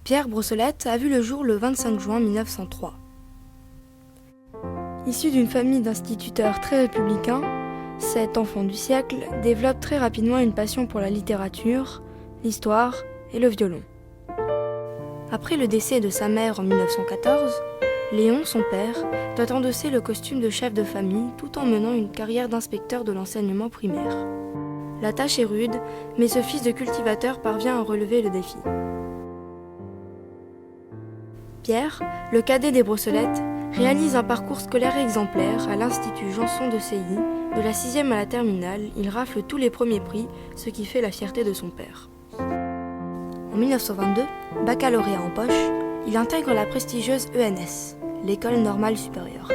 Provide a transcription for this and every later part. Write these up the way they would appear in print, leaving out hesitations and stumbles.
Pierre Brossolette a vu le jour le 25 juin 1903. Issu d'une famille d'instituteurs très républicains, cet enfant du siècle développe très rapidement une passion pour la littérature, l'histoire et le violon. Après le décès de sa mère en 1914, Léon, son père, doit endosser le costume de chef de famille tout en menant une carrière d'inspecteur de l'enseignement primaire. La tâche est rude, mais ce fils de cultivateur parvient à relever le défi. Pierre, le cadet des Brossolette, réalise un parcours scolaire exemplaire à l'Institut Janson de Seilly. De la 6e à la terminale, il rafle tous les premiers prix, ce qui fait la fierté de son père. En 1922, baccalauréat en poche, il intègre la prestigieuse ENS, l'École normale supérieure.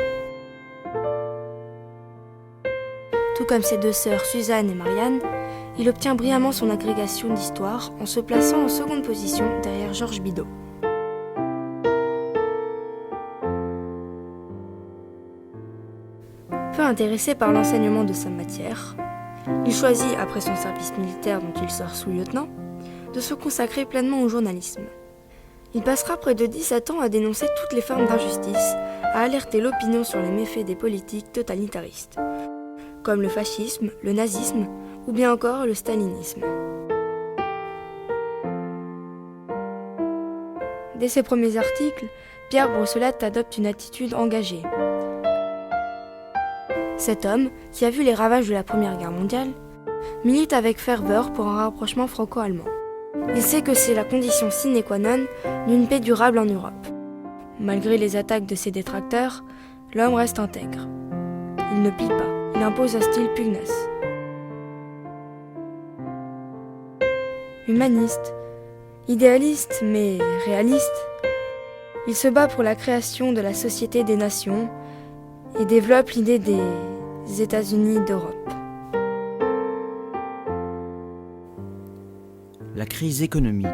Tout comme ses deux sœurs Suzanne et Marianne, il obtient brillamment son agrégation d'histoire en se plaçant en seconde position derrière Georges Bidault. Peu intéressé par l'enseignement de sa matière, il choisit, après son service militaire dont il sort sous-lieutenant, de se consacrer pleinement au journalisme. Il passera près de 17 ans à dénoncer toutes les formes d'injustice, à alerter l'opinion sur les méfaits des politiques totalitaristes, comme le fascisme, le nazisme ou bien encore le stalinisme. Dès ses premiers articles, Pierre Brossolette adopte une attitude engagée. Cet homme, qui a vu les ravages de la Première Guerre mondiale, milite avec ferveur pour un rapprochement franco-allemand. Il sait que c'est la condition sine qua non d'une paix durable en Europe. Malgré les attaques de ses détracteurs, l'homme reste intègre. Il ne plie pas, il impose un style pugnace. Humaniste, idéaliste mais réaliste, il se bat pour la création de la Société des Nations et développe l'idée des États-Unis d'Europe. La crise économique,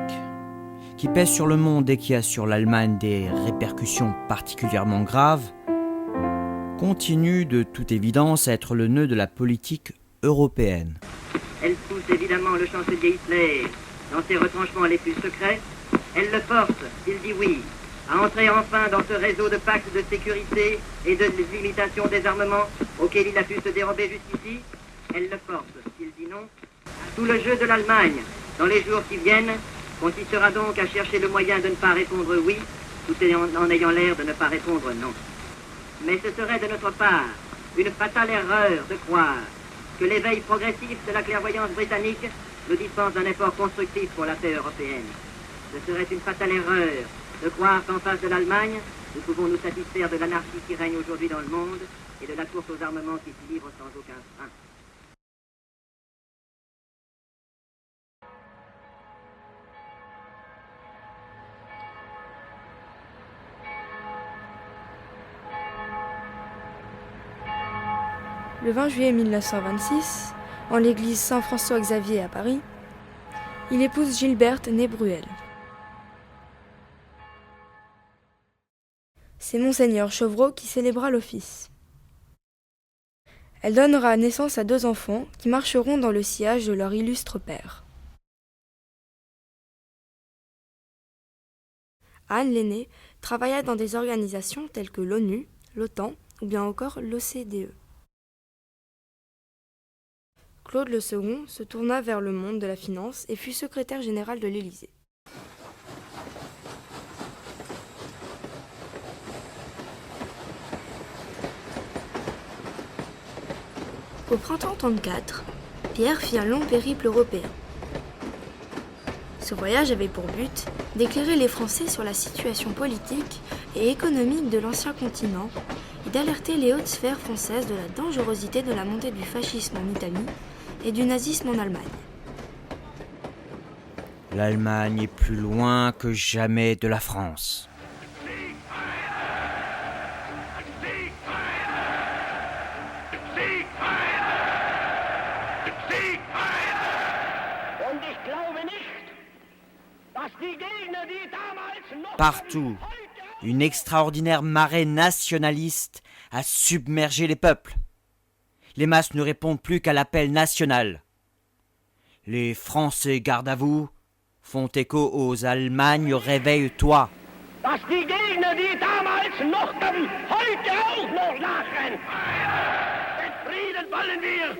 qui pèse sur le monde et qui a sur l'Allemagne des répercussions particulièrement graves, continue de toute évidence à être le nœud de la politique européenne. Elle pousse évidemment le chancelier Hitler dans ses retranchements les plus secrets. Elle le force, s'il dit oui, à entrer enfin dans ce réseau de pactes de sécurité et de limitation des armements auxquels il a pu se dérober jusqu'ici. Elle le force, s'il dit non. Tout le jeu de l'Allemagne, dans les jours qui viennent, consistera donc à chercher le moyen de ne pas répondre oui, tout en ayant l'air de ne pas répondre non. Mais ce serait de notre part une fatale erreur de croire que l'éveil progressif de la clairvoyance britannique nous dispense d'un effort constructif pour la paix européenne. Ce serait une fatale erreur de croire qu'en face de l'Allemagne, nous pouvons nous satisfaire de l'anarchie qui règne aujourd'hui dans le monde et de la course aux armements qui s'y livre sans aucun frein. Le 20 juillet 1926, en l'église Saint-François-Xavier à Paris, il épouse Gilberte née Bruel. C'est Monseigneur Chevreau qui célébra l'office. Elle donnera naissance à 2 enfants qui marcheront dans le sillage de leur illustre père. Anne, l'aînée, travailla dans des organisations telles que l'ONU, l'OTAN ou bien encore l'OCDE. Claude le Second se tourna vers le monde de la finance et fut secrétaire général de l'Élysée. Au printemps 1934, Pierre fit un long périple européen. Ce voyage avait pour but d'éclairer les Français sur la situation politique et économique de l'ancien continent et d'alerter les hautes sphères françaises de la dangerosité de la montée du fascisme en Italie et du nazisme en Allemagne. L'Allemagne est plus loin que jamais de la France. Partout, une extraordinaire marée nationaliste a submergé les peuples. Les masses ne répondent plus qu'à l'appel national. Les Français gardent à vous, font écho aux Allemagne, réveille-toi. Dass die Gegner, die damals mochten, heute auch noch lachen. Den Frieden wollen wir,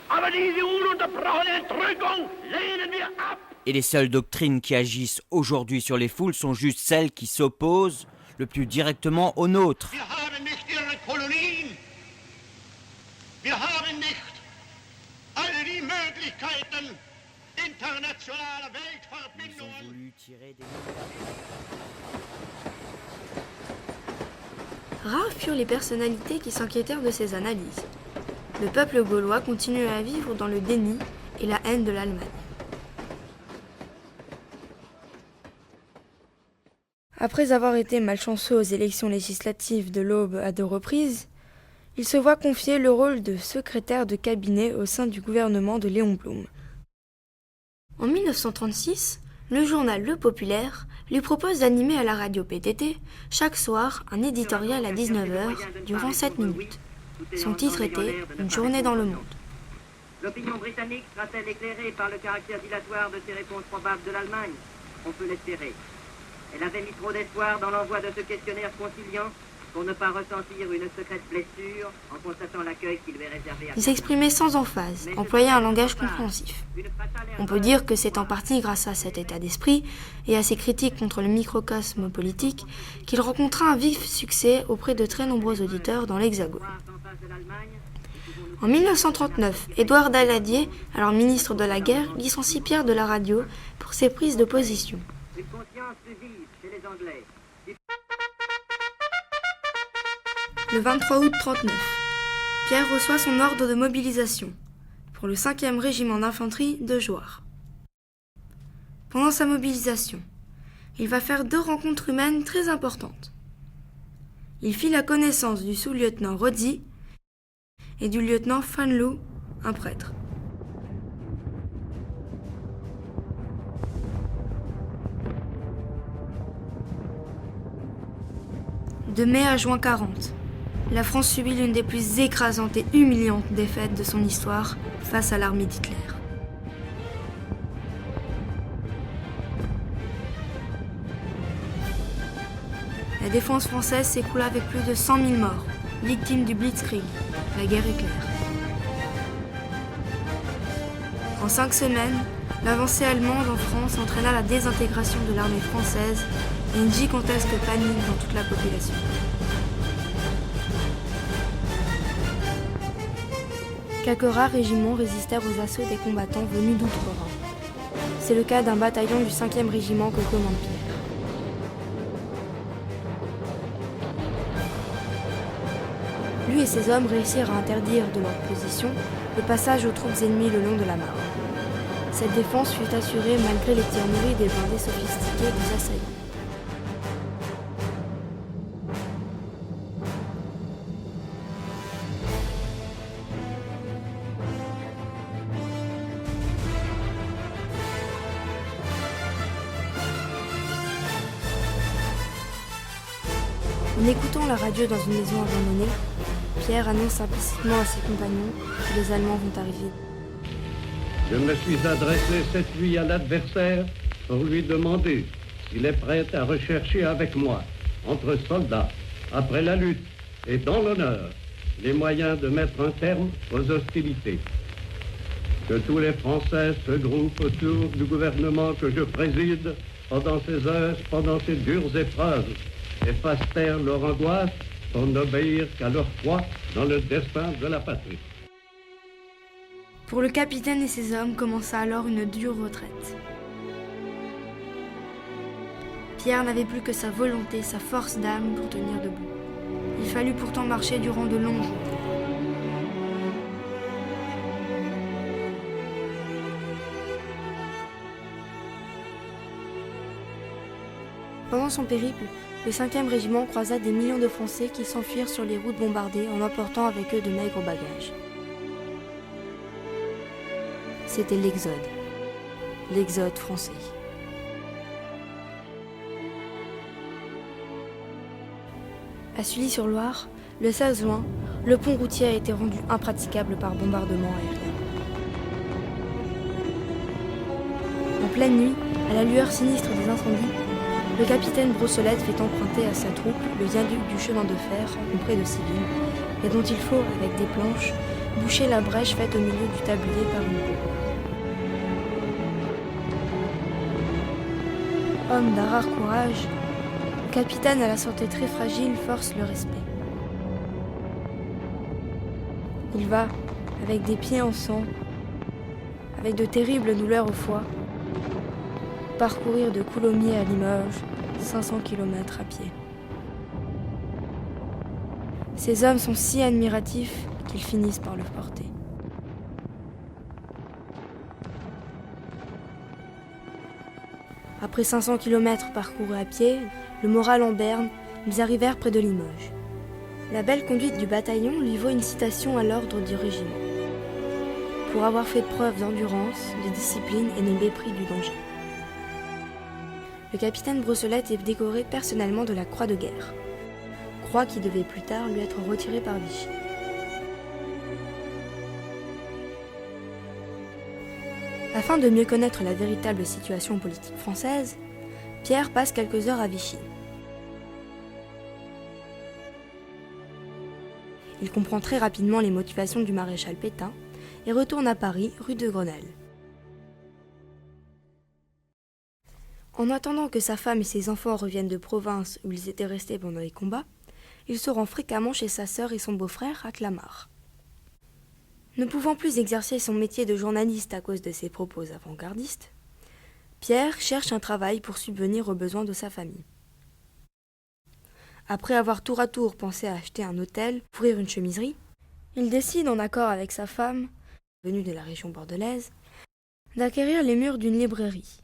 aber diese ununterbrochene Entrückung lehnen wir ab. Et les seules doctrines qui agissent aujourd'hui sur les foules sont juste celles qui s'opposent le plus directement aux nôtres. Wir haben nicht ihre Kolonien. Wir haben nicht all die Möglichkeiten internationaler Weltverbindungen. Rares furent les personnalités qui s'inquiétèrent de ces analyses. Le peuple gaulois continuait à vivre dans le déni et la haine de l'Allemagne. Après avoir été malchanceux aux élections législatives de l'Aube à 2 reprises, il se voit confier le rôle de secrétaire de cabinet au sein du gouvernement de Léon Blum. En 1936, le journal Le Populaire lui propose d'animer à la radio PTT chaque soir un éditorial à 19h durant 7 minutes. Son titre était « Une journée dans le monde ». L'opinion britannique sera-t-elle éclairée par le caractère dilatoire de ces réponses probables de l'Allemagne? On peut l'espérer. Elle avait mis trop d'espoir dans l'envoi de ce questionnaire conciliant pour ne pas ressentir une secrète blessure en constatant l'accueil qui lui est réservé à... Il s'exprimait sans emphase, employait un langage compréhensif. On peut dire que c'est en partie grâce à cet état d'esprit et à ses critiques contre le microcosme politique qu'il rencontra un vif succès auprès de très nombreux auditeurs dans l'Hexagone. En 1939, Édouard Daladier, alors ministre de la Guerre, licencie Pierre de la radio pour ses prises de position. Une conscience plus vive chez les Anglais. Le 23 août 1939, Pierre reçoit son ordre de mobilisation pour le 5e régiment d'infanterie de Jouarre. Pendant sa mobilisation, il va faire 2 rencontres humaines très importantes. Il fit la connaissance du sous-lieutenant Rodzi et du lieutenant Fanlou, un prêtre. De mai à juin 40, la France subit l'une des plus écrasantes et humiliantes défaites de son histoire face à l'armée d'Hitler. La défense française s'écoula avec plus de 100 000 morts, victimes du Blitzkrieg, la guerre éclair. En 5 semaines, l'avancée allemande en France entraîna la désintégration de l'armée française et une gigantesque panique dans toute la population. Quelques rares régiments résistèrent aux assauts des combattants venus d'outre-Rhin. C'est le cas d'un bataillon du 5e régiment que commande Pierre. Lui et ses hommes réussirent à interdire de leur position le passage aux troupes ennemies le long de la Marne. Cette défense fut assurée malgré les tirs nourris des blindés sophistiqués des assaillants. En écoutant la radio dans une maison abandonnée, Pierre annonce implicitement à ses compagnons que les Allemands vont arriver. Je me suis adressé cette nuit à l'adversaire pour lui demander s'il est prêt à rechercher avec moi, entre soldats, après la lutte et dans l'honneur, les moyens de mettre un terme aux hostilités. Que tous les Français se groupent autour du gouvernement que je préside pendant ces heures, pendant ces dures épreuves, et fassent taire leur angoisse pour n'obéir qu'à leur foi dans le destin de la patrie. Pour le capitaine et ses hommes commença alors une dure retraite. Pierre n'avait plus que sa volonté, sa force d'âme pour tenir debout. Il fallut pourtant marcher durant de longs jours. Pendant son périple, le 5e régiment croisa des millions de Français qui s'enfuirent sur les routes bombardées en emportant avec eux de maigres bagages. C'était l'exode français. À Sully-sur-Loire, le 16 juin, le pont routier a été rendu impraticable par bombardement aérien. En pleine nuit, À la lueur sinistre des incendies, le capitaine Brossolette fait emprunter à sa troupe le viaduc du chemin de fer encombré de civils, et dont il faut, avec des planches, boucher la brèche faite au milieu du tablier par une roue. Homme d'un rare courage, le capitaine à la santé très fragile force le respect. Il va, avec des pieds en sang, avec de terribles douleurs au foie, parcourir de Coulommiers à Limoges 500 km à pied. Ces hommes sont si admiratifs qu'ils finissent par le porter. Après 500 km parcourus à pied, le moral en berne, ils arrivèrent près de Limoges. La belle conduite du bataillon lui vaut une citation à l'ordre du régiment, pour avoir fait preuve d'endurance, de discipline et de mépris du danger. Le capitaine Brossolette est décoré personnellement de la Croix de guerre, croix qui devait plus tard lui être retirée par Vichy. Afin de mieux connaître la véritable situation politique française, Pierre passe quelques heures à Vichy. Il comprend très rapidement les motivations du maréchal Pétain et retourne à Paris, rue de Grenelle. En attendant que sa femme et ses enfants reviennent de province où ils étaient restés pendant les combats, il se rend fréquemment chez sa sœur et son beau-frère à Clamart. Ne pouvant plus exercer son métier de journaliste à cause de ses propos avant-gardistes, Pierre cherche un travail pour subvenir aux besoins de sa famille. Après avoir tour à tour pensé à acheter un hôtel, ouvrir une chemiserie, il décide, en accord avec sa femme, venue de la région bordelaise, d'acquérir les murs d'une librairie,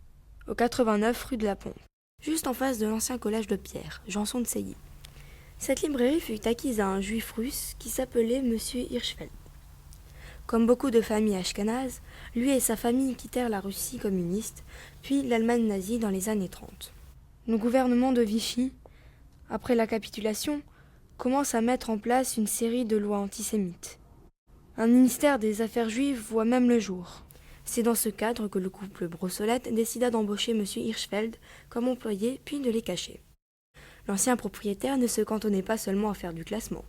au 89 rue de la Pompe, juste en face de l'ancien collège de Pierre, Janson de Sailly. Cette librairie fut acquise à un juif russe qui s'appelait Monsieur Hirschfeld. Comme beaucoup de familles ashkénazes, lui et sa famille quittèrent la Russie communiste, puis l'Allemagne nazie dans les années 30. Le gouvernement de Vichy, après la capitulation, commence à mettre en place une série de lois antisémites. Un ministère des Affaires juives voit même le jour. C'est dans ce cadre que le couple Brossolette décida d'embaucher M. Hirschfeld comme employé, puis de les cacher. L'ancien propriétaire ne se cantonnait pas seulement à faire du classement.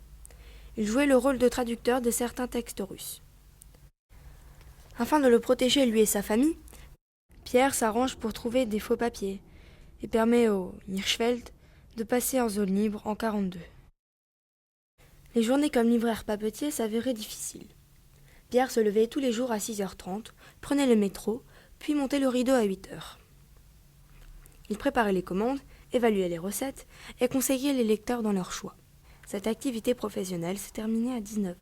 Il jouait le rôle de traducteur de certains textes russes. Afin de le protéger lui et sa famille, Pierre s'arrange pour trouver des faux papiers et permet au Hirschfeld de passer en zone libre en 1942. Les journées comme libraire papetier s'avéraient difficiles. Pierre se levait tous les jours à 6h30, prenait le métro, puis montait le rideau à 8h. Il préparait les commandes, évaluait les recettes et conseillait les lecteurs dans leur choix. Cette activité professionnelle se terminait à 19h.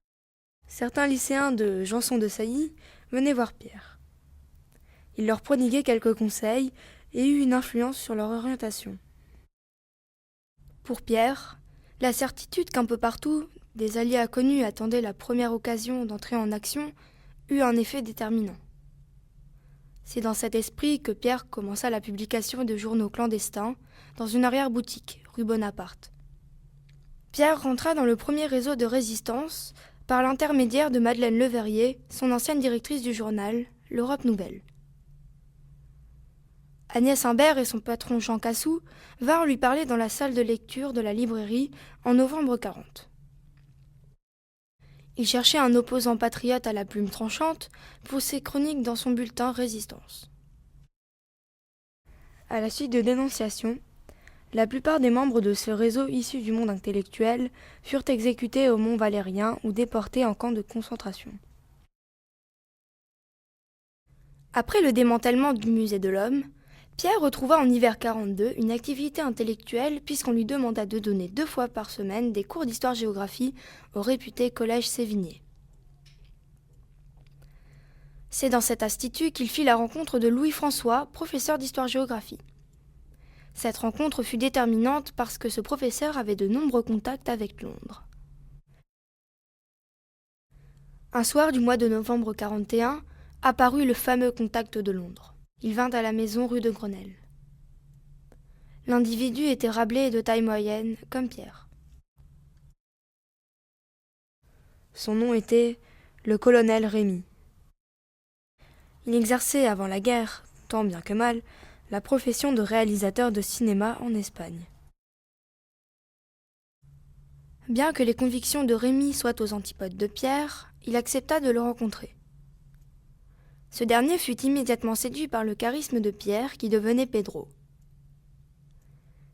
Certains lycéens de Janson de Sailly venaient voir Pierre. Il leur prodiguait quelques conseils et eut une influence sur leur orientation. Pour Pierre, la certitude qu'un peu partout, des alliés inconnus attendaient la première occasion d'entrer en action eut un effet déterminant. C'est dans cet esprit que Pierre commença la publication de journaux clandestins dans une arrière-boutique, rue Bonaparte. Pierre rentra dans le premier réseau de résistance par l'intermédiaire de Madeleine Leverrier, son ancienne directrice du journal, l'Europe Nouvelle. Agnès Imbert et son patron Jean Cassou vinrent lui parler dans la salle de lecture de la librairie en novembre 40. Il cherchait un opposant patriote à la plume tranchante pour ses chroniques dans son bulletin Résistance. À la suite de dénonciations, la plupart des membres de ce réseau issus du monde intellectuel furent exécutés au Mont Valérien ou déportés en camp de concentration. Après le démantèlement du musée de l'Homme, Pierre retrouva en hiver 42 une activité intellectuelle puisqu'on lui demanda de donner 2 fois par semaine des cours d'histoire-géographie au réputé collège Sévigné. C'est dans cet institut qu'il fit la rencontre de Louis François, professeur d'histoire-géographie. Cette rencontre fut déterminante parce que ce professeur avait de nombreux contacts avec Londres. Un soir du mois de novembre 41, apparut le fameux contact de Londres. Il vint à la maison rue de Grenelle. L'individu était râblé et de taille moyenne, comme Pierre. Son nom était le colonel Rémy. Il exerçait avant la guerre, tant bien que mal, la profession de réalisateur de cinéma en Espagne. Bien que les convictions de Rémy soient aux antipodes de Pierre, il accepta de le rencontrer. Ce dernier fut immédiatement séduit par le charisme de Pierre qui devenait Pedro.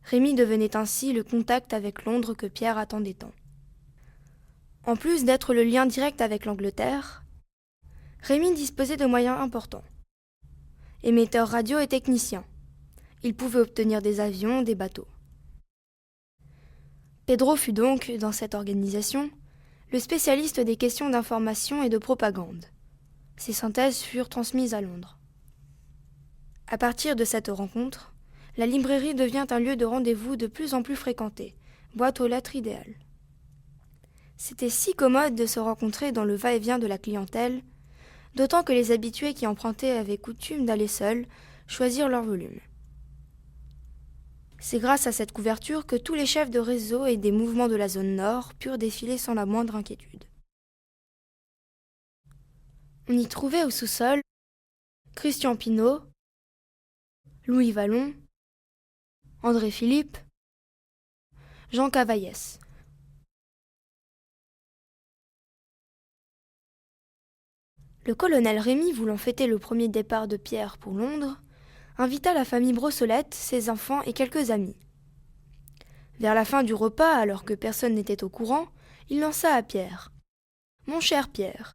Rémy devenait ainsi le contact avec Londres que Pierre attendait tant. En plus d'être le lien direct avec l'Angleterre, Rémy disposait de moyens importants. Émetteur radio et technicien, il pouvait obtenir des avions, des bateaux. Pedro fut donc, dans cette organisation, le spécialiste des questions d'information et de propagande. Ses synthèses furent transmises à Londres. À partir de cette rencontre, la librairie devient un lieu de rendez-vous de plus en plus fréquenté, boîte aux lettres idéale. C'était si commode de se rencontrer dans le va-et-vient de la clientèle, d'autant que les habitués qui empruntaient avaient coutume d'aller seuls, choisir leur volume. C'est grâce à cette couverture que tous les chefs de réseau et des mouvements de la zone nord purent défiler sans la moindre inquiétude. On y trouvait au sous-sol Christian Pinault, Louis Vallon, André Philippe, Jean Cavaillès. Le colonel Rémy, voulant fêter le premier départ de Pierre pour Londres, invita la famille Brossolette, ses enfants et quelques amis. Vers la fin du repas, alors que personne n'était au courant, il lança à Pierre. « Mon cher Pierre,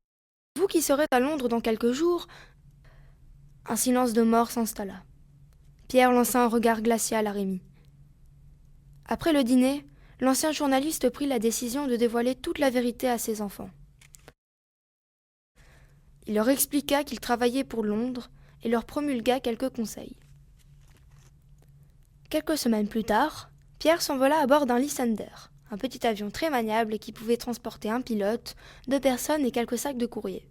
vous qui serez à Londres dans quelques jours... » Un silence de mort s'installa. Pierre lança un regard glacial à Rémy. Après le dîner, l'ancien journaliste prit la décision de dévoiler toute la vérité à ses enfants. Il leur expliqua qu'il travaillait pour Londres et leur promulgua quelques conseils. Quelques semaines plus tard, Pierre s'envola à bord d'un Lysander, un petit avion très maniable qui pouvait transporter un pilote, 2 personnes et quelques sacs de courrier.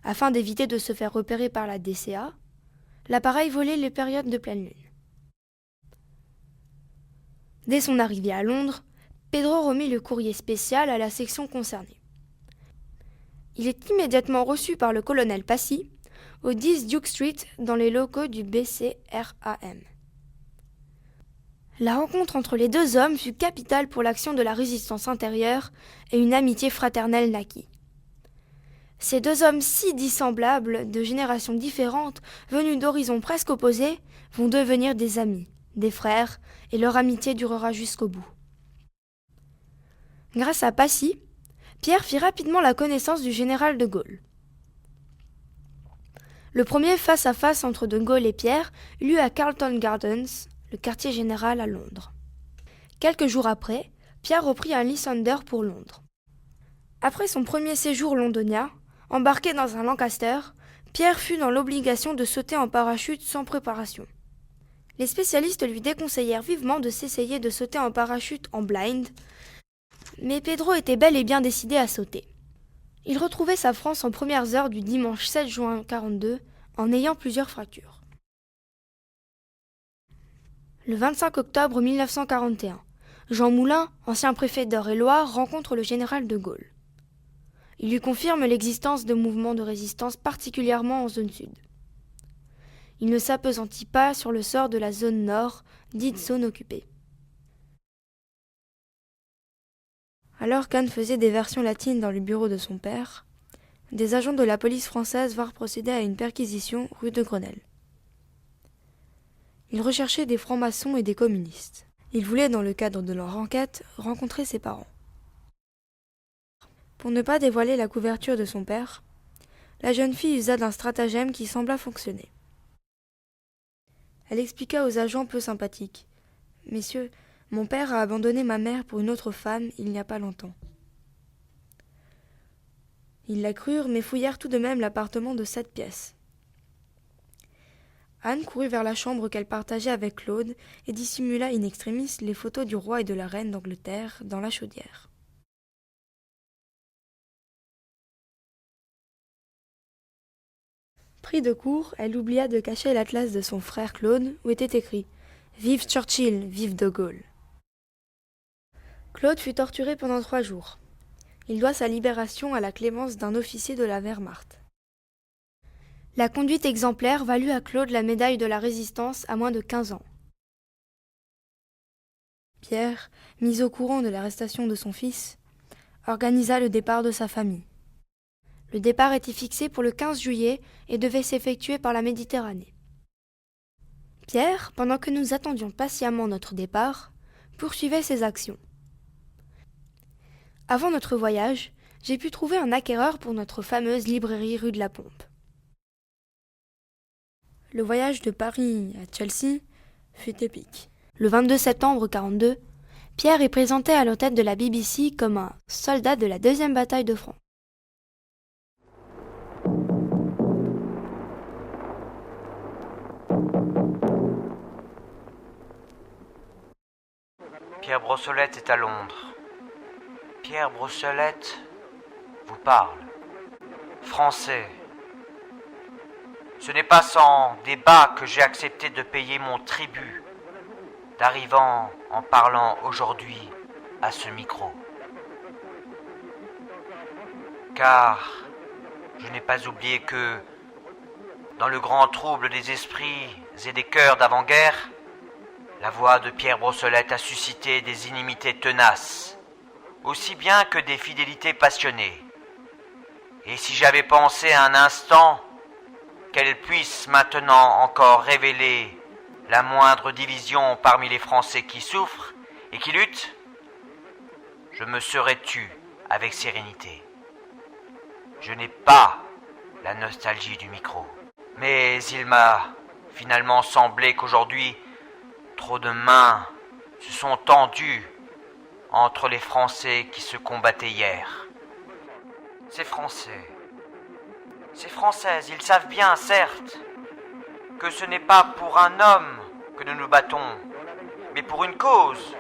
Afin d'éviter de se faire repérer par la DCA, l'appareil volait les périodes de pleine lune. Dès son arrivée à Londres, Pedro remit le courrier spécial à la section concernée. Il est immédiatement reçu par le colonel Passy, au 10 Duke Street, dans les locaux du BCRAM. La rencontre entre les 2 hommes fut capitale pour l'action de la résistance intérieure et une amitié fraternelle naquit. Ces 2 hommes si dissemblables, de générations différentes, venus d'horizons presque opposés, vont devenir des amis, des frères, et leur amitié durera jusqu'au bout. Grâce à Passy, Pierre fit rapidement la connaissance du général de Gaulle. Le premier face-à-face entre de Gaulle et Pierre eut lieu à Carlton Gardens, le quartier général à Londres. Quelques jours après, Pierre reprit un Lysander pour Londres. Après son premier séjour londonien, embarqué dans un Lancaster, Pierre fut dans l'obligation de sauter en parachute sans préparation. Les spécialistes lui déconseillèrent vivement de s'essayer de sauter en parachute en blind, mais Pedro était bel et bien décidé à sauter. Il retrouvait sa France en premières heures du dimanche 7 juin 1942 en ayant plusieurs fractures. Le 25 octobre 1941, Jean Moulin, ancien préfet d'Eure-et-Loir, rencontre le général de Gaulle. Il lui confirme l'existence de mouvements de résistance particulièrement en zone sud. Il ne s'appesantit pas sur le sort de la zone nord, dite zone occupée. Alors qu'Anne faisait des versions latines dans le bureau de son père, des agents de la police française vinrent procéder à une perquisition rue de Grenelle. Ils recherchaient des francs-maçons et des communistes. Ils voulaient, dans le cadre de leur enquête, rencontrer ses parents. Pour ne pas dévoiler la couverture de son père, la jeune fille usa d'un stratagème qui sembla fonctionner. Elle expliqua aux agents peu sympathiques : « Messieurs, mon père a abandonné ma mère pour une autre femme il n'y a pas longtemps. » Ils la crurent, mais fouillèrent tout de même l'appartement de 7 pièces. Anne courut vers la chambre qu'elle partageait avec Claude et dissimula in extremis les photos du roi et de la reine d'Angleterre dans la chaudière. Pris de court, elle oublia de cacher l'atlas de son frère Claude où était écrit « Vive Churchill, vive de Gaulle ». Claude fut torturé pendant 3 jours. Il doit sa libération à la clémence d'un officier de la Wehrmacht. La conduite exemplaire valut à Claude la médaille de la Résistance à moins de 15 ans. Pierre, mis au courant de l'arrestation de son fils, organisa le départ de sa famille. Le départ était fixé pour le 15 juillet et devait s'effectuer par la Méditerranée. Pierre, pendant que nous attendions patiemment notre départ, poursuivait ses actions. Avant notre voyage, j'ai pu trouver un acquéreur pour notre fameuse librairie rue de la Pompe. Le voyage de Paris à Chelsea fut épique. Le 22 septembre 1942, Pierre est présenté à la tête de la BBC comme un soldat de la deuxième bataille de France. Pierre Brossolette est à Londres. Pierre Brossolette vous parle. Français. Ce n'est pas sans débat que j'ai accepté de payer mon tribut, d'arrivant en parlant aujourd'hui à ce micro. Car je n'ai pas oublié que, dans le grand trouble des esprits et des cœurs d'avant-guerre, la voix de Pierre Brossolette a suscité des inimitiés tenaces, aussi bien que des fidélités passionnées. Et si j'avais pensé un instant qu'elle puisse maintenant encore révéler la moindre division parmi les Français qui souffrent et qui luttent, je me serais tu avec sérénité. Je n'ai pas la nostalgie du micro. Mais il m'a finalement semblé qu'aujourd'hui, trop de mains se sont tendues entre les Français qui se combattaient hier. Ces Français, ces Françaises, ils savent bien, certes, que ce n'est pas pour un homme que nous nous battons, mais pour une cause.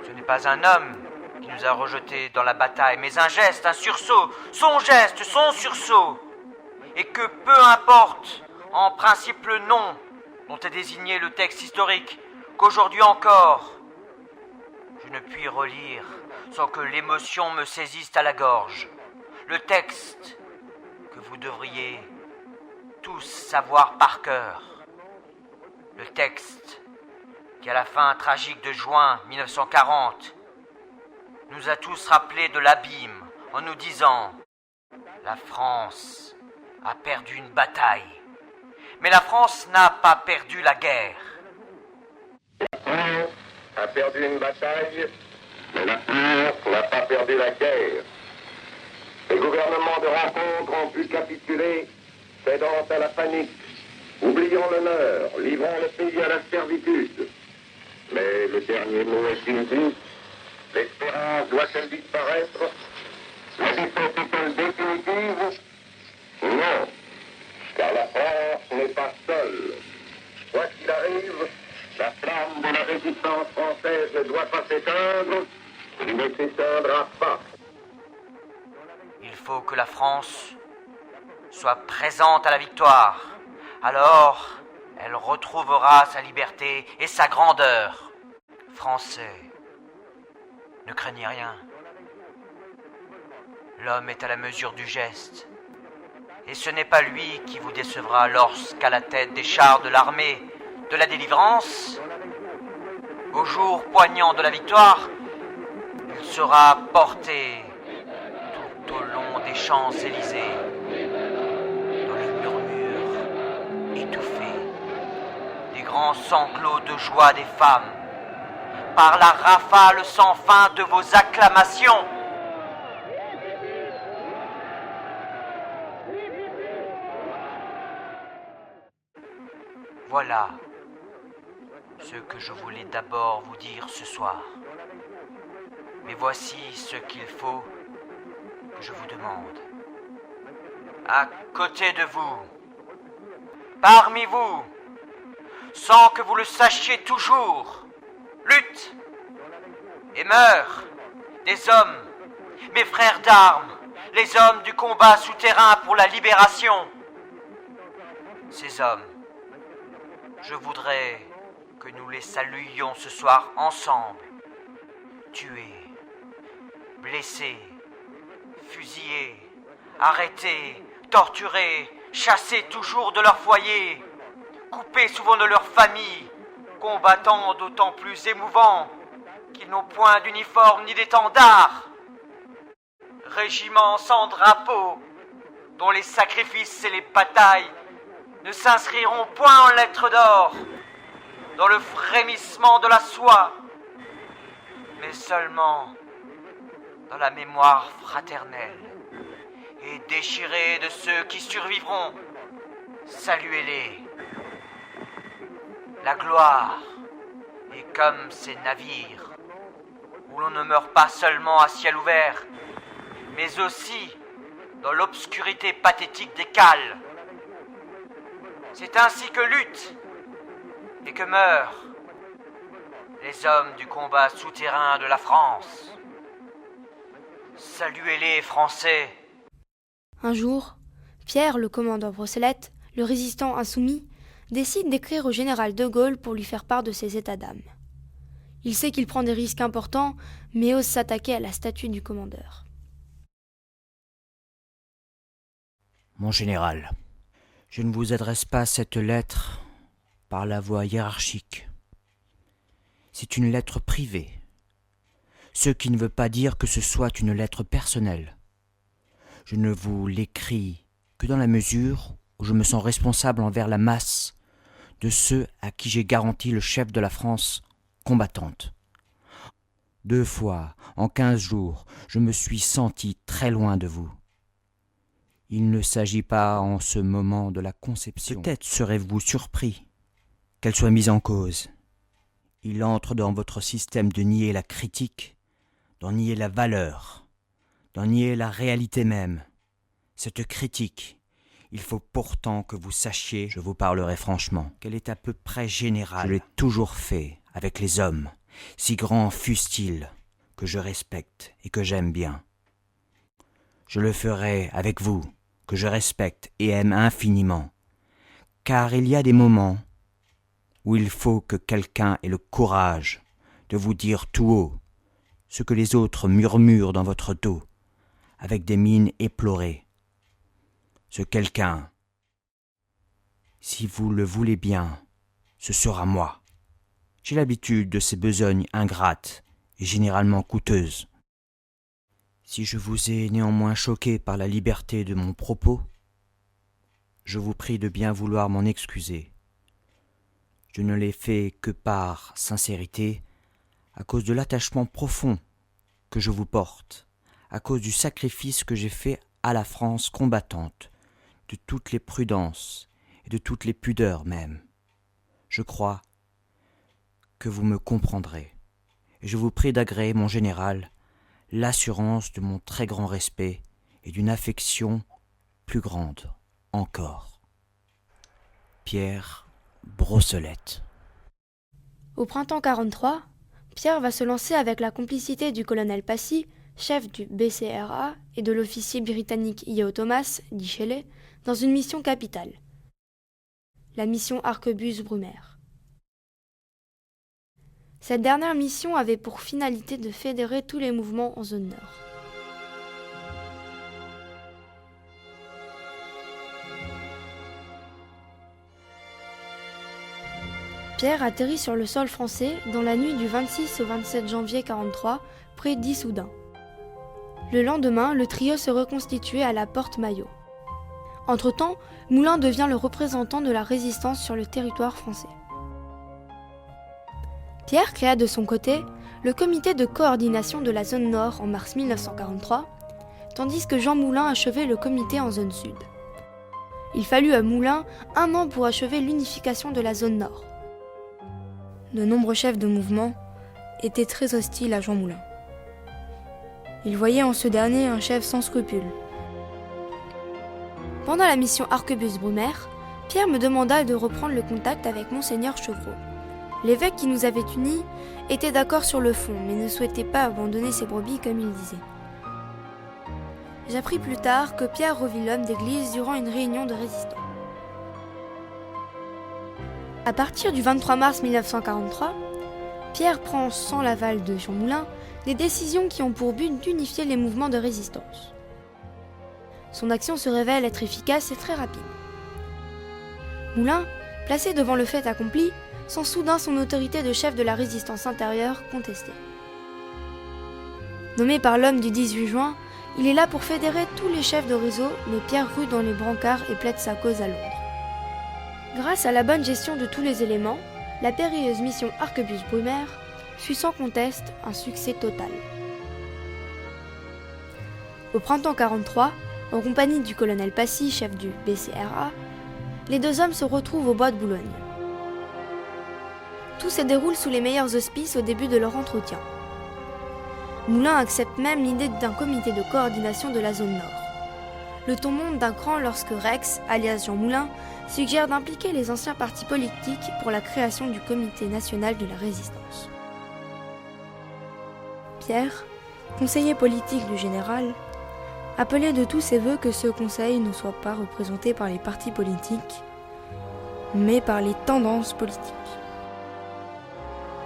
Ce n'est pas un homme qui nous a rejetés dans la bataille, mais un geste, un sursaut, son geste, son sursaut. Et que peu importe, en principe, le nom dont est désigné le texte historique, qu'aujourd'hui encore, je ne puis relire sans que l'émotion me saisisse à la gorge. Le texte que vous devriez tous savoir par cœur. Le texte qui, à la fin tragique de juin 1940, nous a tous rappelé de l'abîme en nous disant « La France a perdu une bataille, mais la France n'a pas perdu la guerre. » La France a perdu une bataille, mais la France n'a pas perdu la guerre. Les gouvernements de rencontre ont pu capituler, cédant à la panique, oubliant l'honneur, livrant le pays à la servitude. Mais le dernier mot est-il dit? L'espérance doit-elle disparaître? La défaite est-elle définitive? Non, car la France n'est pas seule. Quoi qu'il arrive, la flamme de la résistance française ne doit pas s'éteindre, il ne s'éteindra pas. Il faut que la France soit présente à la victoire. Alors, elle retrouvera sa liberté et sa grandeur. Français, ne craignez rien. L'homme est à la mesure du geste. Et ce n'est pas lui qui vous décevra lorsqu'à la tête des chars de l'armée de la délivrance, au jour poignant de la victoire, il sera porté tout au long des Champs-Élysées, dans les murmures étouffés, des grands sanglots de joie des femmes, par la rafale sans fin de vos acclamations. Voilà ce que je voulais d'abord vous dire ce soir. Mais voici ce qu'il faut que je vous demande. À côté de vous, parmi vous, sans que vous le sachiez toujours, luttent et meurent des hommes, mes frères d'armes, les hommes du combat souterrain pour la libération. Ces hommes, je voudrais que nous les saluions ce soir ensemble, tués, blessés, fusillés, arrêtés, torturés, chassés toujours de leur foyer, coupés souvent de leur famille, combattants d'autant plus émouvants qu'ils n'ont point d'uniforme ni d'étendard. Régiments sans drapeau, dont les sacrifices et les batailles ne s'inscriront point en lettres d'or dans le frémissement de la soie, mais seulement dans la mémoire fraternelle. Et déchirés de ceux qui survivront, saluez-les. La gloire est comme ces navires où l'on ne meurt pas seulement à ciel ouvert, mais aussi dans l'obscurité pathétique des cales. C'est ainsi que luttent et que meurent les hommes du combat souterrain de la France. Saluez-les, Français. Un jour, Pierre, le commandant Brossolette, le résistant insoumis, décide d'écrire au général de Gaulle pour lui faire part de ses états d'âme. Il sait qu'il prend des risques importants, mais ose s'attaquer à la statue du commandeur. Mon général, je ne vous adresse pas cette lettre par la voie hiérarchique. C'est une lettre privée, ce qui ne veut pas dire que ce soit une lettre personnelle. Je ne vous l'écris que dans la mesure où je me sens responsable envers la masse de ceux à qui j'ai garanti le chef de la France combattante. 2 fois, en 15 jours, je me suis senti très loin de vous. Il ne s'agit pas en ce moment de la conception. Peut-être serez-vous surpris qu'elle soit mise en cause. Il entre dans votre système de nier la critique, d'en nier la valeur, d'en nier la réalité même. Cette critique, il faut pourtant que vous sachiez, je vous parlerai franchement, qu'elle est à peu près générale. Je l'ai toujours fait avec les hommes, si grands fussent-ils, que je respecte et que j'aime bien. Je le ferai avec vous, que je respecte et aime infiniment, car il y a des moments où il faut que quelqu'un ait le courage de vous dire tout haut ce que les autres murmurent dans votre dos, avec des mines éplorées. Ce quelqu'un, si vous le voulez bien, ce sera moi. J'ai l'habitude de ces besognes ingrates et généralement coûteuses. Si je vous ai néanmoins choqué par la liberté de mon propos, je vous prie de bien vouloir m'en excuser. Je ne l'ai fait que par sincérité, à cause de l'attachement profond que je vous porte, à cause du sacrifice que j'ai fait à la France combattante, de toutes les prudences et de toutes les pudeurs même. Je crois que vous me comprendrez, et je vous prie d'agréer, mon général, l'assurance de mon très grand respect et d'une affection plus grande encore. Pierre Brossolette. Au printemps 43, Pierre va se lancer avec la complicité du colonel Passy, chef du BCRA, et de l'officier britannique Yeo Thomas, dit Shelley, dans une mission capitale, la mission Arquebus-Brumaire. Cette dernière mission avait pour finalité de fédérer tous les mouvements en zone nord. Pierre atterrit sur le sol français dans la nuit du 26 au 27 janvier 1943, près d'Issoudun. Le lendemain, le trio se reconstituait à la Porte Maillot. Entre-temps, Moulin devient le représentant de la résistance sur le territoire français. Pierre créa de son côté le comité de coordination de la zone nord en mars 1943, tandis que Jean Moulin achevait le comité en zone sud. Il fallut à Moulin 1 an pour achever l'unification de la zone nord. De nombreux chefs de mouvement étaient très hostiles à Jean Moulin. Ils voyaient en ce dernier un chef sans scrupules. Pendant la mission Arquebus-Brumaire, Pierre me demanda de reprendre le contact avec Monseigneur Chevreau. L'évêque qui nous avait unis était d'accord sur le fond, mais ne souhaitait pas abandonner ses brebis comme il disait. J'appris plus tard que Pierre revit l'homme d'église durant une réunion de résistants. À partir du 23 mars 1943, Pierre prend, sans l'aval de Jean Moulin, des décisions qui ont pour but d'unifier les mouvements de résistance. Son action se révèle être efficace et très rapide. Moulin, placé devant le fait accompli, sent soudain son autorité de chef de la résistance intérieure contestée. Nommé par l'homme du 18 juin, il est là pour fédérer tous les chefs de réseau, mais Pierre rue dans les brancards et plaide sa cause à Londres. Grâce à la bonne gestion de tous les éléments, la périlleuse mission Arquebus-Brumaire fut sans conteste un succès total. Au printemps 43, en compagnie du colonel Passy, chef du BCRA, les deux hommes se retrouvent au bois de Boulogne. Tout se déroule sous les meilleurs auspices au début de leur entretien. Moulin accepte même l'idée d'un comité de coordination de la zone nord. Le ton monte d'un cran lorsque Rex, alias Jean Moulin, suggère d'impliquer les anciens partis politiques pour la création du comité national de la résistance. Pierre, conseiller politique du général, appelait de tous ses vœux que ce conseil ne soit pas représenté par les partis politiques, mais par les tendances politiques.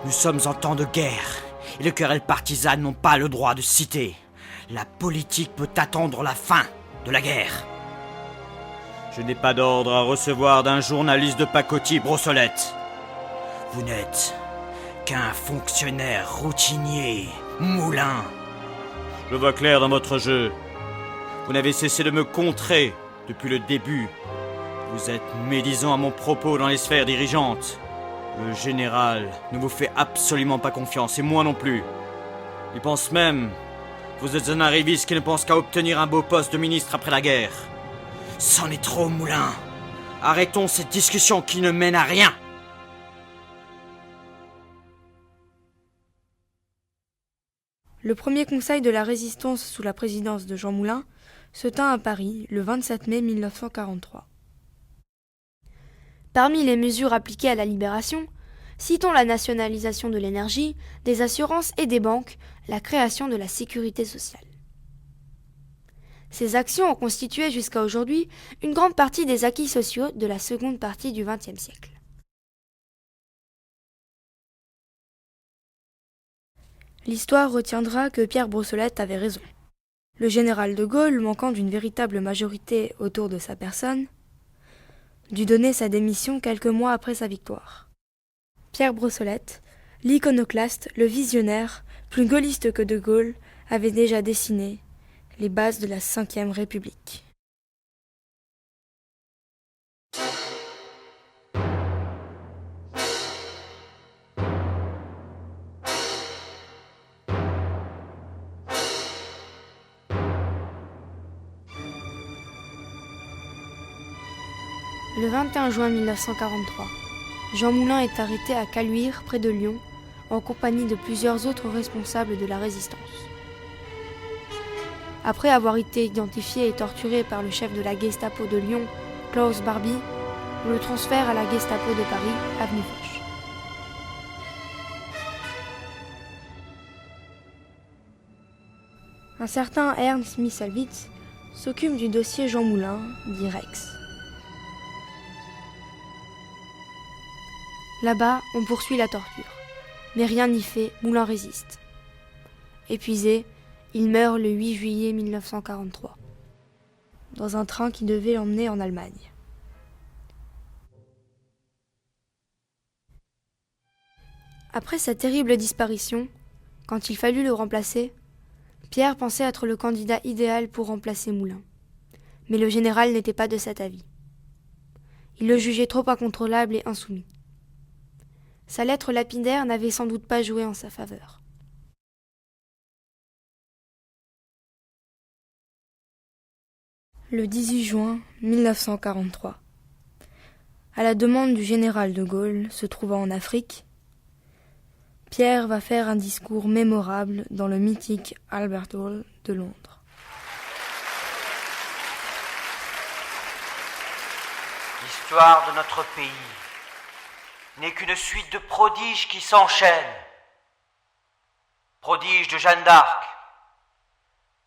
Nous sommes en temps de guerre, et les querelles partisanes n'ont pas le droit de citer. La politique peut attendre la fin de la guerre. Je n'ai pas d'ordre à recevoir d'un journaliste de pacotille Brossolette. Vous n'êtes qu'un fonctionnaire routinier, Moulin. Je vois clair dans votre jeu. Vous n'avez cessé de me contrer depuis le début. Vous êtes médisant à mon propos dans les sphères dirigeantes. Le général ne vous fait absolument pas confiance, et moi non plus. Il pense même... Vous êtes un arriviste qui ne pense qu'à obtenir un beau poste de ministre après la guerre. C'en est trop, Moulin. Arrêtons cette discussion qui ne mène à rien. Le premier conseil de la résistance sous la présidence de Jean Moulin se tint à Paris le 27 mai 1943. Parmi les mesures appliquées à la libération, citons la nationalisation de l'énergie, des assurances et des banques, la création de la sécurité sociale. Ces actions ont constitué jusqu'à aujourd'hui une grande partie des acquis sociaux de la seconde partie du XXe siècle. L'histoire retiendra que Pierre Brossolette avait raison. Le général de Gaulle, manquant d'une véritable majorité autour de sa personne, dut donner sa démission quelques mois après sa victoire. Pierre Brossolette, l'iconoclaste, le visionnaire, plus gaulliste que de Gaulle, avait déjà dessiné les bases de la Ve République. Le 21 juin 1943, Jean Moulin est arrêté à Caluire, près de Lyon, en compagnie de plusieurs autres responsables de la résistance. Après avoir été identifié et torturé par le chef de la Gestapo de Lyon, Klaus Barbie, on le transfère à la Gestapo de Paris, avenue Foch. Un certain Ernst Misselwitz s'occupe du dossier Jean Moulin, dit Rex. Là-bas, on poursuit la torture. Mais rien n'y fait, Moulin résiste. Épuisé, il meurt le 8 juillet 1943, dans un train qui devait l'emmener en Allemagne. Après sa terrible disparition, quand il fallut le remplacer, Pierre pensait être le candidat idéal pour remplacer Moulin. Mais le général n'était pas de cet avis. Il le jugeait trop incontrôlable et insoumis. Sa lettre lapidaire n'avait sans doute pas joué en sa faveur. Le 18 juin 1943, à la demande du général de Gaulle se trouvant en Afrique, Pierre va faire un discours mémorable dans le mythique Albert Hall de Londres. L'histoire de notre pays n'est qu'une suite de prodiges qui s'enchaînent. Prodiges de Jeanne d'Arc,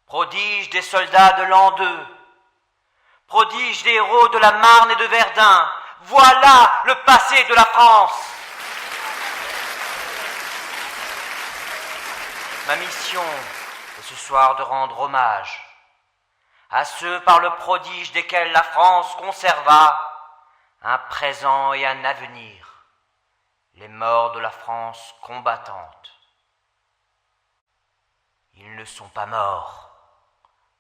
prodiges des soldats de l'an 2, prodiges des héros de la Marne et de Verdun. Voilà le passé de la France. Ma mission est ce soir de rendre hommage à ceux par le prodige desquels la France conserva un présent et un avenir, les morts de la France combattante. Ils ne sont pas morts,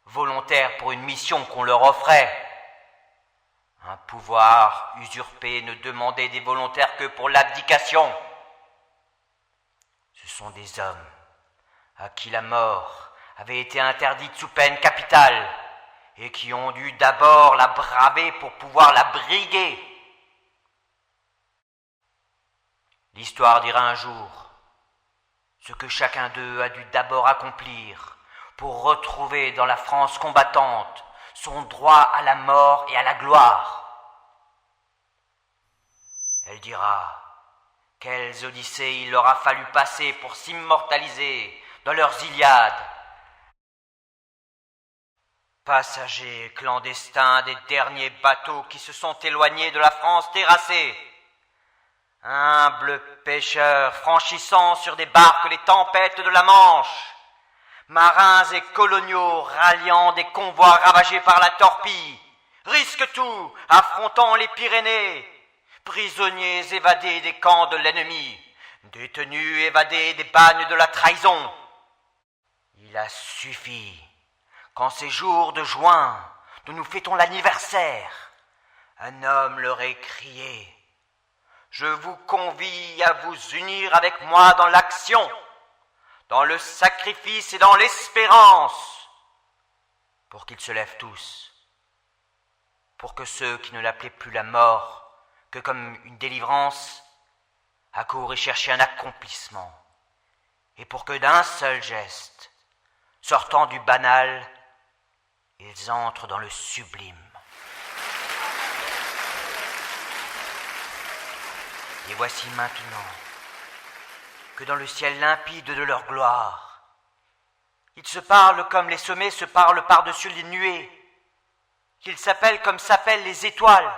volontaires pour une mission qu'on leur offrait. Un pouvoir usurpé ne demandait des volontaires que pour l'abdication. Ce sont des hommes à qui la mort avait été interdite sous peine capitale et qui ont dû d'abord la braver pour pouvoir la briguer. L'histoire dira un jour ce que chacun d'eux a dû d'abord accomplir pour retrouver dans la France combattante son droit à la mort et à la gloire. Elle dira quelles odyssées il leur a fallu passer pour s'immortaliser dans leurs Iliades. Passagers clandestins des derniers bateaux qui se sont éloignés de la France terrassée. Humbles pêcheurs franchissant sur des barques les tempêtes de la Manche. Marins et coloniaux ralliant des convois ravagés par la torpille. Risquent tout, affrontant les Pyrénées. Prisonniers évadés des camps de l'ennemi. Détenus évadés des bagnes de la trahison. Il a suffi qu'en ces jours de juin, dont nous fêtons l'anniversaire, un homme leur ait crié « Je vous convie à vous unir avec moi dans l'action, dans le sacrifice et dans l'espérance, pour qu'ils se lèvent tous, pour que ceux qui ne l'appelaient plus la mort que comme une délivrance accourent et cherchent un accomplissement, et pour que d'un seul geste, sortant du banal, ils entrent dans le sublime. Et voici maintenant que dans le ciel limpide de leur gloire, ils se parlent comme les sommets se parlent par-dessus les nuées, qu'ils s'appellent comme s'appellent les étoiles.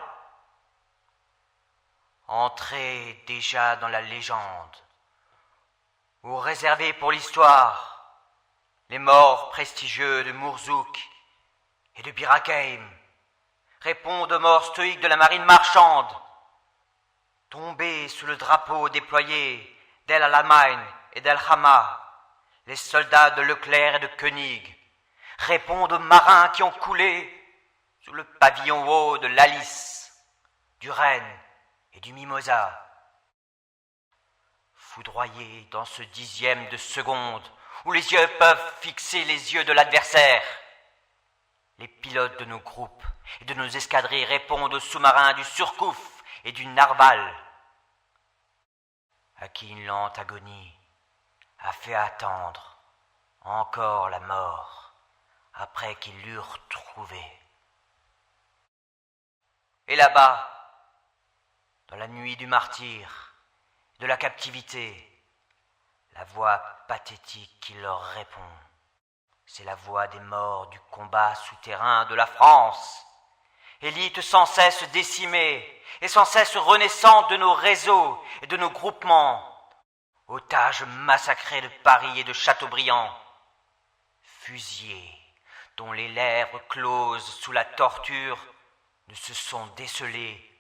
Entrez déjà dans la légende, ou réservez pour l'histoire les morts prestigieux de Mourzouk et de Bir Hakeim, répondent aux morts stoïques de la marine marchande, tombés sous le drapeau déployé d'El Alamein et d'El Hama, les soldats de Leclerc et de Koenig, répondent aux marins qui ont coulé sous le pavillon haut de l'Alice, du Renne et du Mimosa. Foudroyés dans ce dixième de seconde où les yeux peuvent fixer les yeux de l'adversaire, les pilotes de nos groupes et de nos escadrilles répondent aux sous-marins du Surcouf et du Narval, à qui une lente agonie a fait attendre encore la mort après qu'ils l'eurent trouvée. Et là-bas, dans la nuit du martyre, de la captivité, la voix pathétique qui leur répond, c'est la voix des morts du combat souterrain de la France, élite sans cesse décimée et sans cesse renaissante de nos réseaux et de nos groupements, otages massacrés de Paris et de Chateaubriand, fusillés dont les lèvres closes sous la torture ne se sont décelées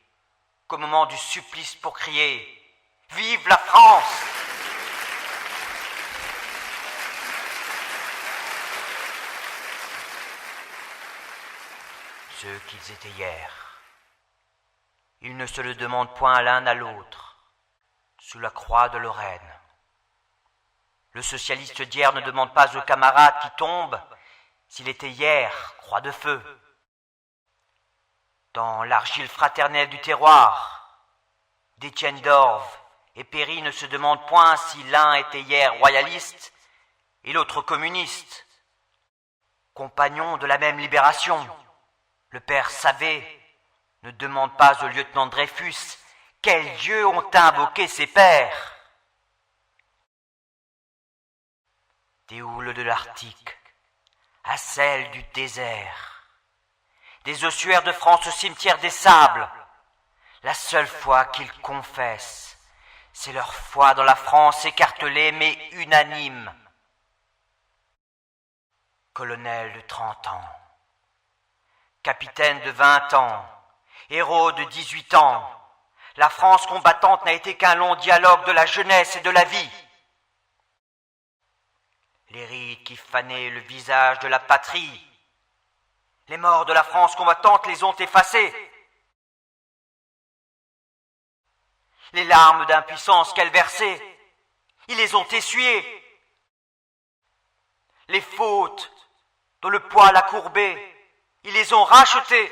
qu'au moment du supplice pour crier « Vive la France !» Ceux qu'ils étaient hier, ils ne se le demandent point l'un à l'autre, sous la croix de Lorraine. Le socialiste d'hier ne demande pas au camarade qui tombe s'il était hier croix de feu. Dans l'argile fraternelle du terroir, d'Étienne d'Orve et Péry ne se demandent point si l'un était hier royaliste et l'autre communiste. Compagnons de la même libération, le père Savé ne demande pas au lieutenant Dreyfus quels dieux ont invoqué ses pères. Des houles de l'Arctique à celles du désert, des ossuaires de France au cimetière des sables, la seule foi qu'ils confessent, c'est leur foi dans la France écartelée mais unanime. Colonel de 30 ans, capitaine de 20 ans, Héros de 18 ans, la France combattante n'a été qu'un long dialogue de la jeunesse et de la vie. Les rides qui fanaient le visage de la patrie, les morts de la France combattante les ont effacés. Les larmes d'impuissance qu'elle versait, ils les ont essuyées. Les fautes dont le poids l'a courbé, ils les ont rachetées.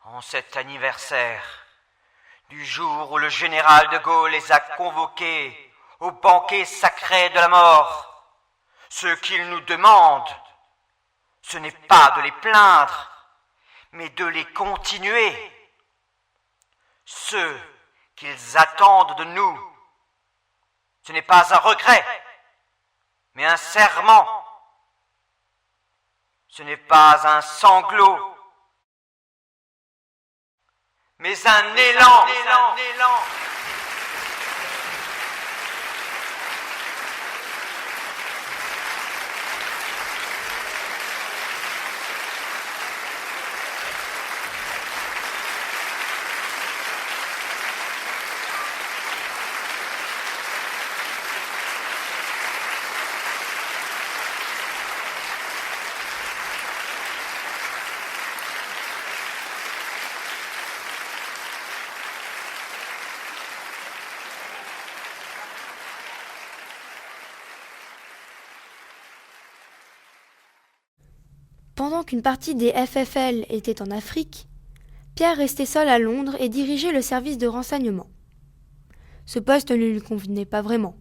En cet anniversaire, du jour où le général de Gaulle les a convoqués au banquet sacré de la mort, ce qu'ils nous demandent, ce n'est pas de les plaindre, mais de les continuer. Ce qu'ils attendent de nous, ce n'est pas un regret, mais un serment. Ce n'est pas un sanglot, mais un élan. Pendant qu'une partie des FFL était en Afrique, Pierre restait seul à Londres et dirigeait le service de renseignement. Ce poste ne lui convenait pas vraiment.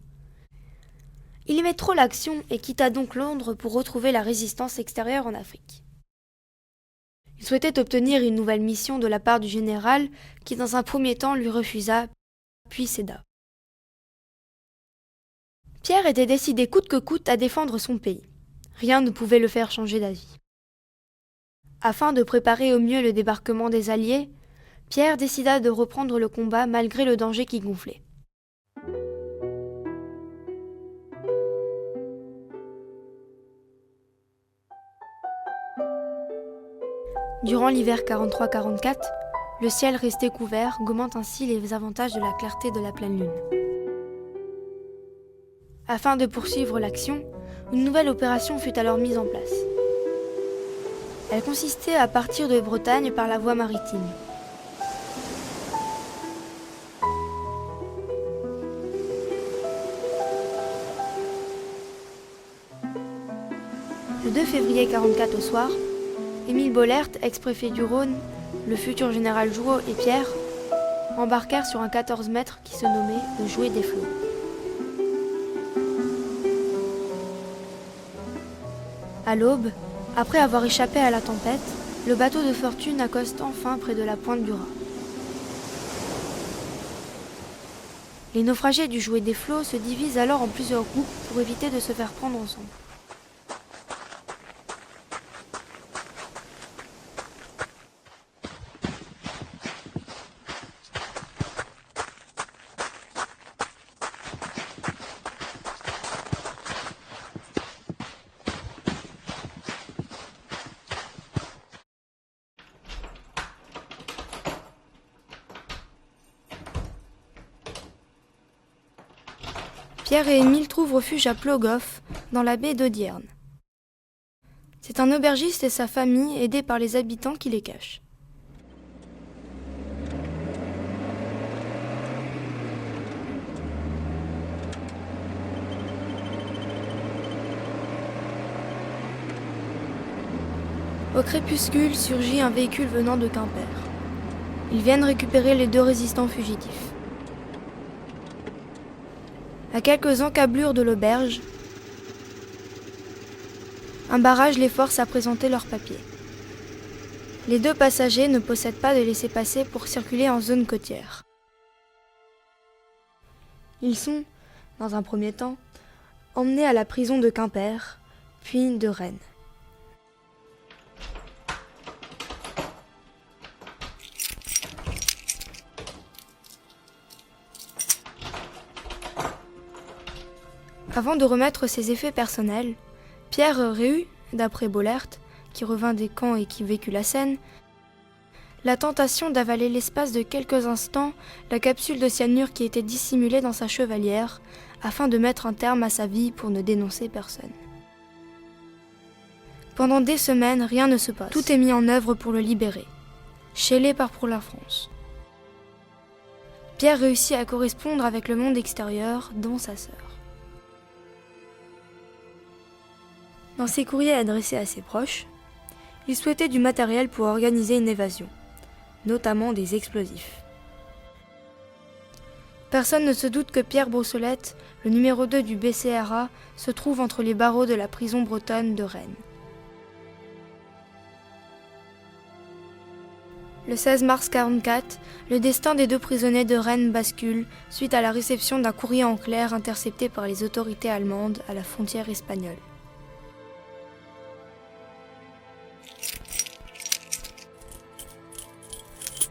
Il aimait trop l'action et quitta donc Londres pour retrouver la résistance extérieure en Afrique. Il souhaitait obtenir une nouvelle mission de la part du général qui dans un premier temps lui refusa, puis céda. Pierre était décidé coûte que coûte à défendre son pays. Rien ne pouvait le faire changer d'avis. Afin de préparer au mieux le débarquement des Alliés, Pierre décida de reprendre le combat malgré le danger qui gonflait. Durant l'hiver 43-44, le ciel restait couvert, gommant ainsi les avantages de la clarté de la pleine lune. Afin de poursuivre l'action, une nouvelle opération fut alors mise en place. Elle consistait à partir de Bretagne par la voie maritime. Le 2 février 1944 au soir, Émile Bollaert, ex-préfet du Rhône, le futur général Jouot et Pierre embarquèrent sur un 14 mètres qui se nommait le Jouet des Flots. À l'aube, après avoir échappé à la tempête, le bateau de fortune accoste enfin près de la pointe du Raz. Les naufragés du Jouet des Flots se divisent alors en plusieurs groupes pour éviter de se faire prendre ensemble. Pierre et Émile trouvent refuge à Plogoff, dans la baie d'Audierne. C'est un aubergiste et sa famille, aidés par les habitants, qui les cachent. Au crépuscule surgit un véhicule venant de Quimper. Ils viennent récupérer les 2 résistants fugitifs. À quelques encablures de l'auberge, un barrage les force à présenter leurs papiers. Les 2 passagers ne possèdent pas de laissez-passer pour circuler en zone côtière. Ils sont, dans un premier temps, emmenés à la prison de Quimper, puis de Rennes. Avant de remettre ses effets personnels, Pierre Réhu, d'après Bollaert, qui revint des camps et qui vécut la scène, La tentation d'avaler l'espace de quelques instants la capsule de cyanure qui était dissimulée dans sa chevalière, afin de mettre un terme à sa vie pour ne dénoncer personne. Pendant des semaines, rien ne se passe. Tout est mis en œuvre pour le libérer. Shelley part pour la France. Pierre réussit à correspondre avec le monde extérieur, dont sa sœur. Dans ses courriers adressés à ses proches, il souhaitait du matériel pour organiser une évasion, notamment des explosifs. Personne ne se doute que Pierre Brossolette, le numéro 2 du BCRA, se trouve entre les barreaux de la prison bretonne de Rennes. Le 16 mars 1944, le destin des 2 prisonniers de Rennes bascule suite à la réception d'un courrier en clair intercepté par les autorités allemandes à la frontière espagnole.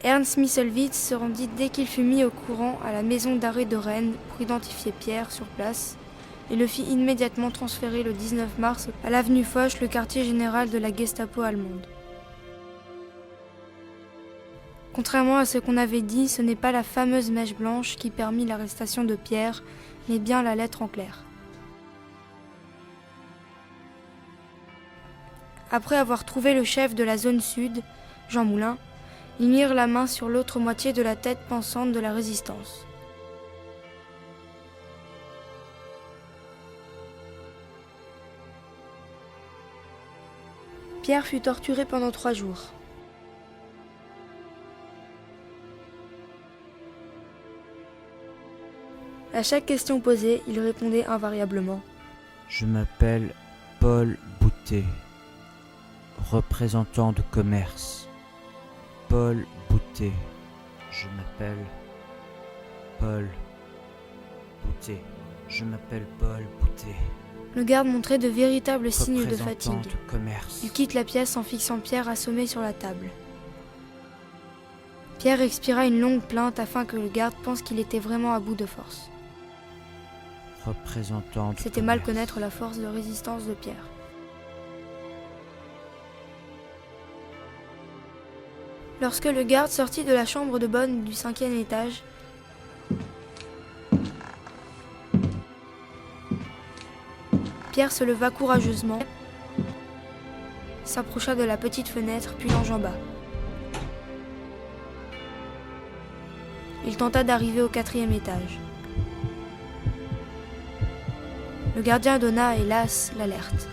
Ernst Misselwitz se rendit dès qu'il fut mis au courant à la maison d'arrêt de Rennes pour identifier Pierre sur place et le fit immédiatement transférer le 19 mars à l'avenue Foch, le quartier général de la Gestapo allemande. Contrairement à ce qu'on avait dit, ce n'est pas la fameuse mèche blanche qui permit l'arrestation de Pierre, mais bien la lettre en clair. Après avoir trouvé le chef de la zone sud, Jean Moulin, ils mirent la main sur l'autre moitié de la tête pensante de la résistance. Pierre fut torturé pendant 3 jours. À chaque question posée, il répondait invariablement. Je m'appelle Paul Boutet, représentant de commerce. Paul Boutet. Je m'appelle Paul Boutet. Je m'appelle Paul Boutet. Le garde montrait de véritables signes de fatigue. Commerce. Il quitte la pièce en fixant Pierre assommé sur la table. Pierre expira une longue plainte afin que le garde pense qu'il était vraiment à bout de force. Représentant. C'était mal connaître la force de résistance de Pierre. Lorsque le garde sortit de la chambre de bonne du 5e étage, Pierre se leva courageusement, s'approcha de la petite fenêtre puis l'enjamba. Il tenta d'arriver au 4e étage. Le gardien donna, hélas, l'alerte.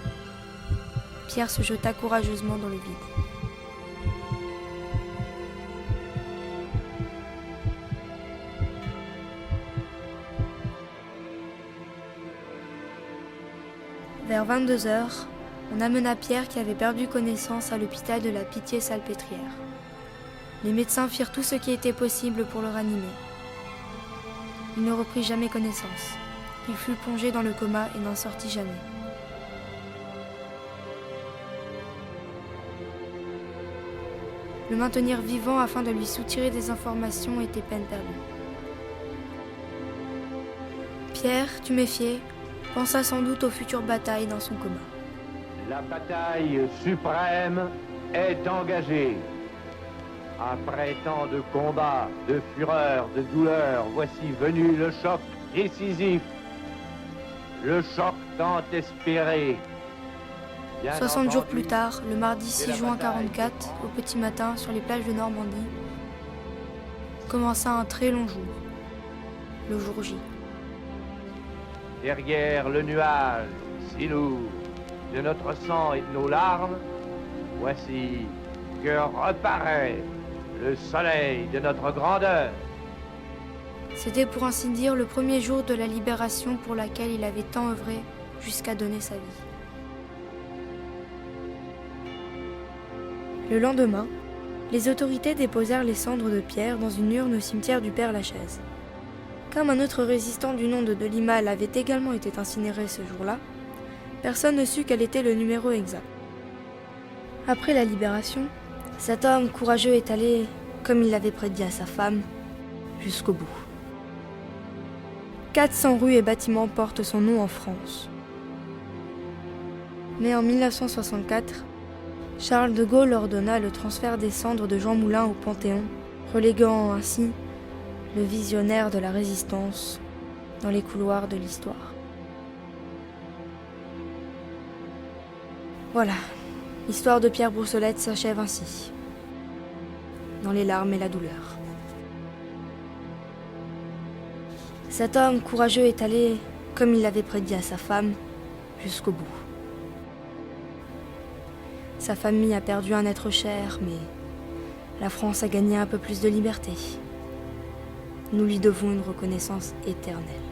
Pierre se jeta courageusement dans le vide. Vers 22h, on amena Pierre qui avait perdu connaissance à l'hôpital de la Pitié-Salpêtrière. Les médecins firent tout ce qui était possible pour le ranimer. Il ne reprit jamais connaissance. Il fut plongé dans le coma et n'en sortit jamais. Le maintenir vivant afin de lui soutirer des informations était peine perdue. Pierre, tuméfié, pensa sans doute aux futures batailles dans son coma. La bataille suprême est engagée. Après tant de combats, de fureur, de douleur, voici venu le choc décisif. Le choc tant espéré. 60 jours plus tard, le mardi 6 juin 1944, au petit matin, sur les plages de Normandie, commença un très long jour, le jour J. Derrière le nuage si lourd de notre sang et de nos larmes, voici que reparaît le soleil de notre grandeur. C'était pour ainsi dire le premier jour de la libération pour laquelle il avait tant œuvré jusqu'à donner sa vie. Le lendemain, les autorités déposèrent les cendres de Pierre dans une urne au cimetière du Père-Lachaise. Comme un autre résistant du nom de Delimal avait également été incinéré ce jour-là, personne ne sut quel était le numéro exact. Après la libération, cet homme courageux est allé, comme il l'avait prédit à sa femme, jusqu'au bout. 400 rues et bâtiments portent son nom en France. Mais en 1964, Charles de Gaulle ordonna le transfert des cendres de Jean Moulin au Panthéon, reléguant ainsi le visionnaire de la Résistance dans les couloirs de l'histoire. Voilà, l'histoire de Pierre Brossolette s'achève ainsi, dans les larmes et la douleur. Cet homme courageux est allé, comme il l'avait prédit à sa femme, jusqu'au bout. Sa famille a perdu un être cher, mais la France a gagné un peu plus de liberté. Nous lui devons une reconnaissance éternelle.